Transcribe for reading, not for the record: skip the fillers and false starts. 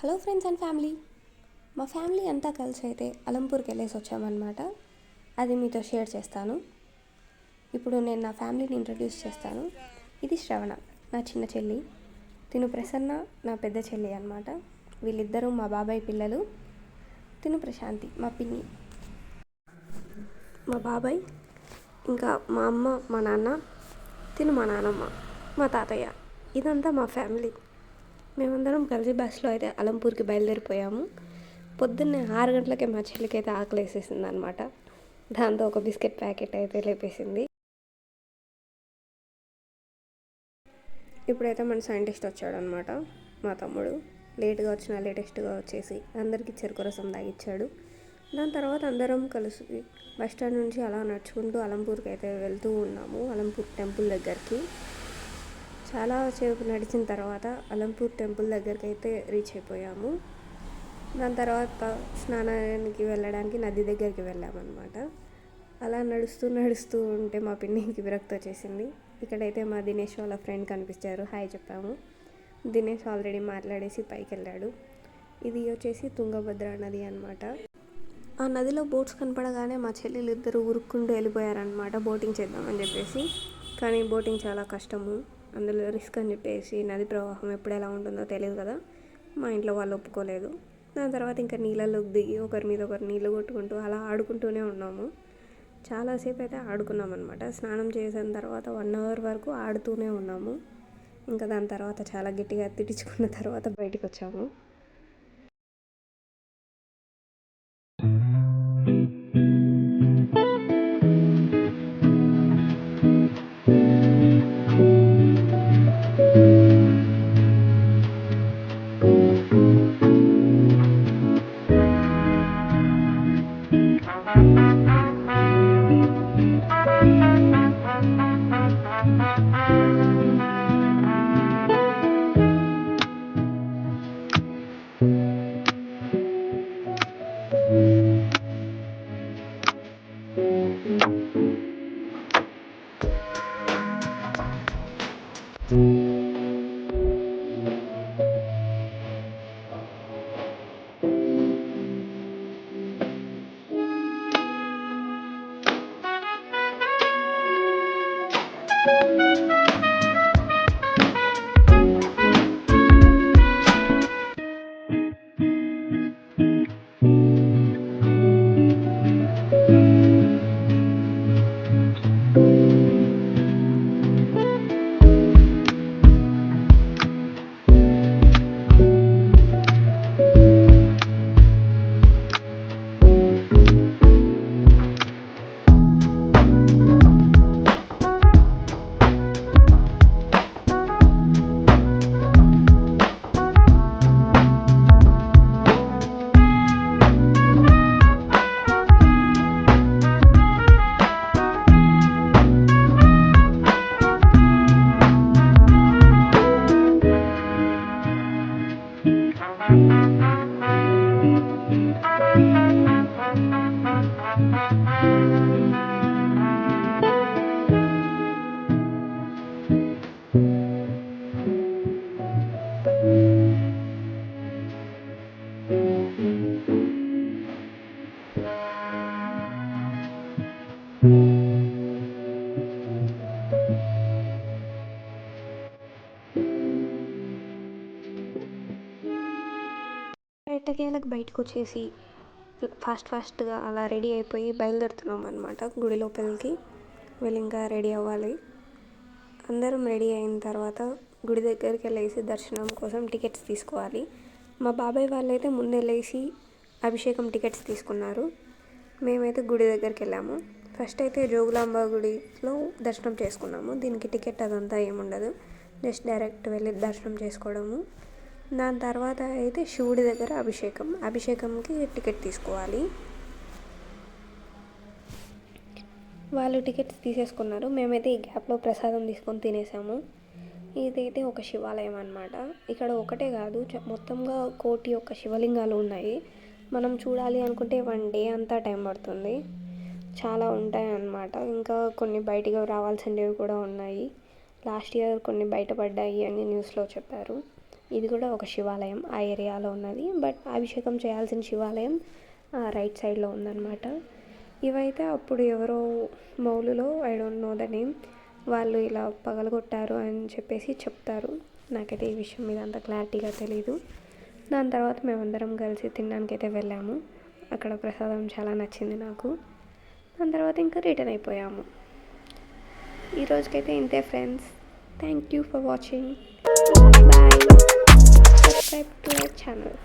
Hello friends and family. మా family అంతా కలిసి అయితే అలంపూర్కి వెళ్ళేసి వచ్చామన్నమాట. అది మీతో షేర్ చేస్తాను. ఇప్పుడు నేను నా ఫ్యామిలీని ఇంట్రడ్యూస్ చేస్తాను. ఇది శ్రవణ, నా చిన్న చెల్లి. తిను ప్రసన్న, నా పెద్ద చెల్లి అన్నమాట. వీళ్ళిద్దరూ మా బాబాయ్ పిల్లలు. తిను ప్రశాంతి, మా పిన్ని. మా బాబాయ్, ఇంకా మా అమ్మ, మా నాన్న, తిను మా నాన్నమ్మ, మా తాతయ్య. ఇదంతా మా ఫ్యామిలీ. మేమందరం కలిసి బస్సులో అయితే అలంపూర్కి బయలుదేరిపోయాము. పొద్దున్నే 6 గంటలకే మా చెల్లికి అయితే ఆకలి వేసేసింది అనమాట. దాంతో ఒక బిస్కెట్ ప్యాకెట్ అయితే లేపేసింది. ఇప్పుడైతే మన సైంటిస్ట్ వచ్చాడనమాట, మా తమ్ముడు. లేట్గా వచ్చిన లేటెస్ట్గా వచ్చేసి అందరికీ చెరుకు రసం తాగిచ్చాడు. దాని తర్వాత అందరం కలిసి బస్ స్టాండ్ నుంచి అలా నడుచుకుంటూ అలంపూర్కి అయితే వెళ్తూ ఉన్నాము. అలంపూర్ టెంపుల్ దగ్గరికి చాలా సేపు నడిచిన తర్వాత అలంపూర్ టెంపుల్ దగ్గరికి అయితే రీచ్ అయిపోయాము. దాని తర్వాత స్నానానికి వెళ్ళడానికి నది దగ్గరికి వెళ్ళామన్నమాట. అలా నడుస్తూ ఉంటే మా పిన్నికి విరక్తి వచ్చేసింది. ఇక్కడైతే మా దినేష్ వాళ్ళ ఫ్రెండ్ కనిపించారు, హాయ్ చెప్పాము. దినేష్ ఆల్రెడీ మాట్లాడేసి పైకి వెళ్ళాడు. ఇది వచ్చేసి తుంగభద్ర నది అనమాట. ఆ నదిలో బోట్స్ కనపడగానే మా చెల్లెలు ఇద్దరు ఉరుక్కుంటూ వెళ్ళిపోయారనమాట బోటింగ్ చేద్దామని చెప్పేసి. కానీ బోటింగ్ చాలా కష్టము, అందులో రిస్క్ అని చెప్పేసి నది ప్రవాహం ఎప్పుడు ఎలా ఉంటుందో తెలియదు కదా, మా ఇంట్లో వాళ్ళు ఒప్పుకోలేదు. దాని తర్వాత ఇంకా నీళ్ళలోకి దిగి ఒకరి మీద ఒకరు నీళ్ళు కొట్టుకుంటూ అలా ఆడుకుంటూనే ఉన్నాము. చాలాసేపు అయితే ఆడుకున్నాం అనమాట. స్నానం చేసిన తర్వాత 1 అవర్ వరకు ఆడుతూనే ఉన్నాము. ఇంకా దాని తర్వాత చాలా గట్టిగా తిట్టించుకున్న తర్వాత బయటికి వచ్చాము. ఎట్టకేలకు బయటకు వచ్చేసి ఫాస్ట్గా అలా రెడీ అయిపోయి బయలుదేరుతున్నాం అనమాట. గుడి లోపలికి వెళ్ళి ఇంకా రెడీ అవ్వాలి. అందరం రెడీ అయిన తర్వాత గుడి దగ్గరికి వెళ్ళేసి దర్శనం కోసం టికెట్స్ తీసుకోవాలి. మా బాబాయ్ వాళ్ళైతే ముందే లేచి అభిషేకం టికెట్స్ తీసుకున్నారు. మేమైతే గుడి దగ్గరికి వెళ్ళాము. ఫస్ట్ అయితే జోగులాంబ గుడిలో దర్శనం చేసుకున్నాము. దీనికి టికెట్ అదంతా ఏముండదు, జస్ట్ డైరెక్ట్ వెళ్ళి దర్శనం చేసుకోవడము. దాని తర్వాత అయితే శివుడి దగ్గర అభిషేకంకి టికెట్ తీసుకోవాలి. వాళ్ళు టికెట్స్ తీసేసుకున్నారు. మేమైతే ఈ గ్యాప్లో ప్రసాదం తీసుకొని తినేసాము. ఇదైతే ఒక శివాలయం అన్నమాట. ఇక్కడ ఒకటే కాదు, మొత్తంగా 1,000,000 శివలింగాలు ఉన్నాయి. మనం చూడాలి అనుకుంటే 1 డే అంతా టైం పడుతుంది. చాలా ఉంటాయి అన్నమాట. ఇంకా కొన్ని బయటికి రావాల్సినవి కూడా ఉన్నాయి. లాస్ట్ ఇయర్ కొన్ని బయటపడ్డాయి అని న్యూస్లో చెప్పారు. ఇది కూడా ఒక శివాలయం ఆ ఏరియాలో ఉన్నది. బట్ అభిషేకం చేయాల్సిన శివాలయం రైట్ సైడ్లో ఉందన్నమాట. ఇవైతే అప్పుడు ఎవరో మౌలులో I don't know the name వాళ్ళు ఇలా పగలగొట్టారు అని చెప్పేసి చెప్తారు. నాకైతే ఈ విషయం మీద అంత క్లారిటీగా తెలీదు. దాని తర్వాత మేమందరం కలిసి తినడానికైతే వెళ్ళాము. అక్కడ ప్రసాదం చాలా నచ్చింది నాకు. దాని తర్వాత ఇంకా రిటర్న్ అయిపోయాము. ఈ రోజుకైతే ఇంతే friends. Thank you for watching. Bye. Subscribe to our channel.